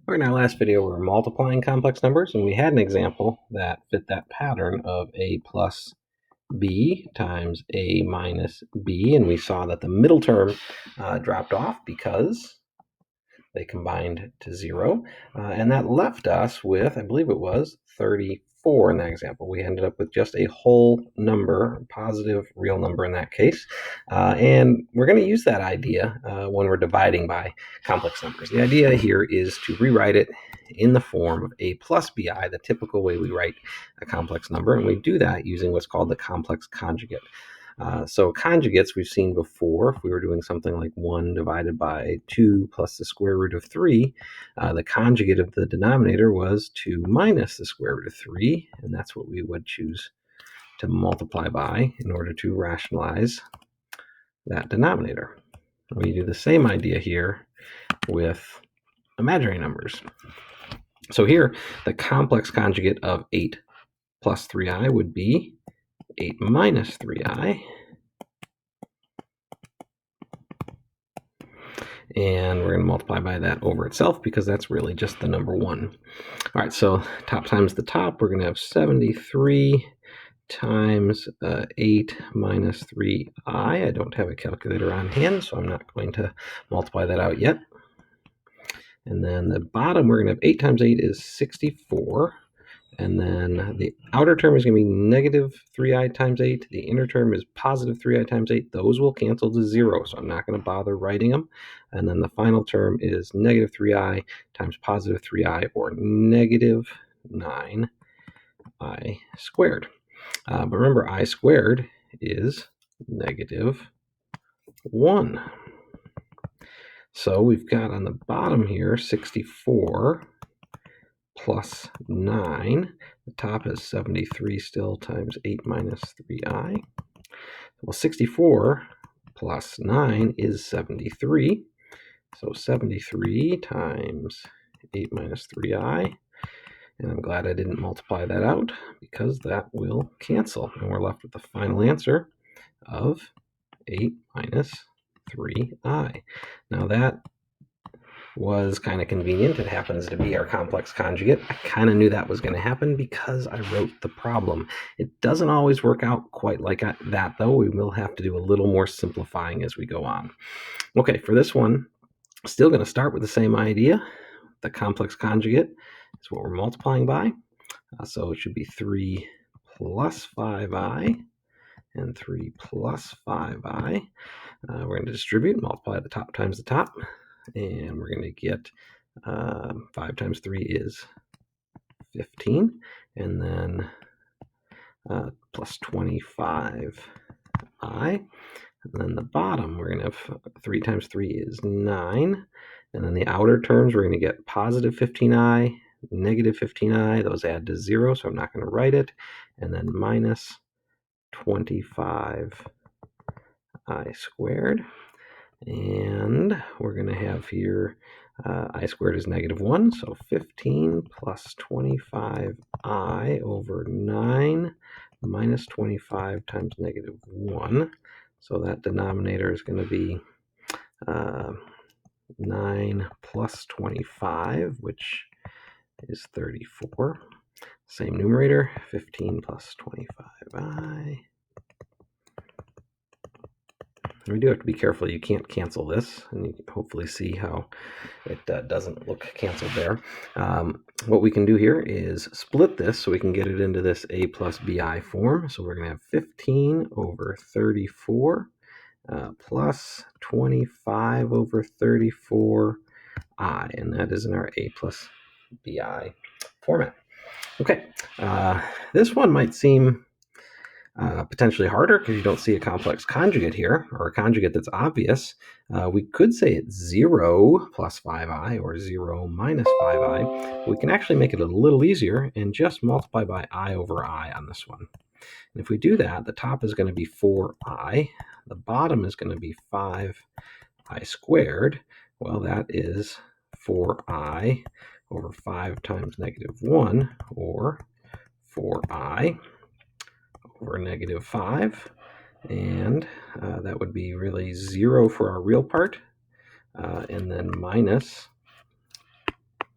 In our last video, we were multiplying complex numbers, and we had an example that fit that pattern of a plus b times a minus b, and we saw that the middle term dropped off because they combined to 0, and that left us with, I believe it was 34 in that example. We ended up with just a whole number, positive real number in that case, and we're going to use that idea when we're dividing by complex numbers. The idea here is to rewrite it in the form of a plus bi, the typical way we write a complex number, and we do that using what's called the complex conjugate. So conjugates we've seen before. If we were doing something like 1 divided by 2 plus the square root of 3, the conjugate of the denominator was 2 minus the square root of 3, and that's what we would choose to multiply by in order to rationalize that denominator. We do the same idea here with imaginary numbers. So here, the complex conjugate of 8 plus 3i would be 8 minus 3i. And we're going to multiply by that over itself because that's really just the number 1. All right, so top times the top, we're going to have 73 times 8 minus 3i. I don't have a calculator on hand, so I'm not going to multiply that out yet. And then the bottom, we're going to have 8 times 8 is 64. And then the outer term is going to be negative 3i times 8. The inner term is positive 3i times 8. Those will cancel to 0, so I'm not going to bother writing them. And then the final term is negative 3i times positive 3i, or negative 9i squared. But remember, I squared is negative 1. So we've got on the bottom here 64 plus 9. The top is 73 still times 8 minus 3i. Well, 64 plus 9 is 73. So 73 times 8 minus 3i. And I'm glad I didn't multiply that out because that will cancel. And we're left with the final answer of 8 minus 3i. Now that was kind of convenient. It happens to be our complex conjugate. I kind of knew that was going to happen because I wrote the problem. It doesn't always work out quite like that, though. We will have to do a little more simplifying as we go on. Okay, for this one, still going to start with the same idea. The complex conjugate is what we're multiplying by. So it should be 3 plus 5i and 3 plus 5i. We're going to distribute, multiply the top times the top. And we're going to get 5 times 3 is 15, and then plus 25i. And then the bottom, we're going to have 3 times 3 is 9. And then the outer terms, we're going to get positive 15i, negative 15i. Those add to 0, so I'm not going to write it. And then minus 25i squared. And we're going to have here I squared is negative 1, so 15 plus 25i over 9 minus 25 times negative 1. So that denominator is going to be 9 plus 25, which is 34. Same numerator, 15 plus 25i. We do have to be careful. You can't cancel this, and you can hopefully see how it doesn't look canceled there. What we can do here is split this so we can get it into this a plus bi form. So we're going to have 15 over 34 plus 25 over 34i, and that is in our a plus bi format. Okay, this one might seem potentially harder because you don't see a complex conjugate here, or a conjugate that's obvious. We could say it's 0 plus 5i or 0 minus 5i. We can actually make it a little easier and just multiply by I over I on this one. And if we do that, the top is going to be 4i. The bottom is going to be 5i squared. Well, that is 4i over 5 times negative 1, or 4i over negative 5, and that would be really 0 for our real part, and then minus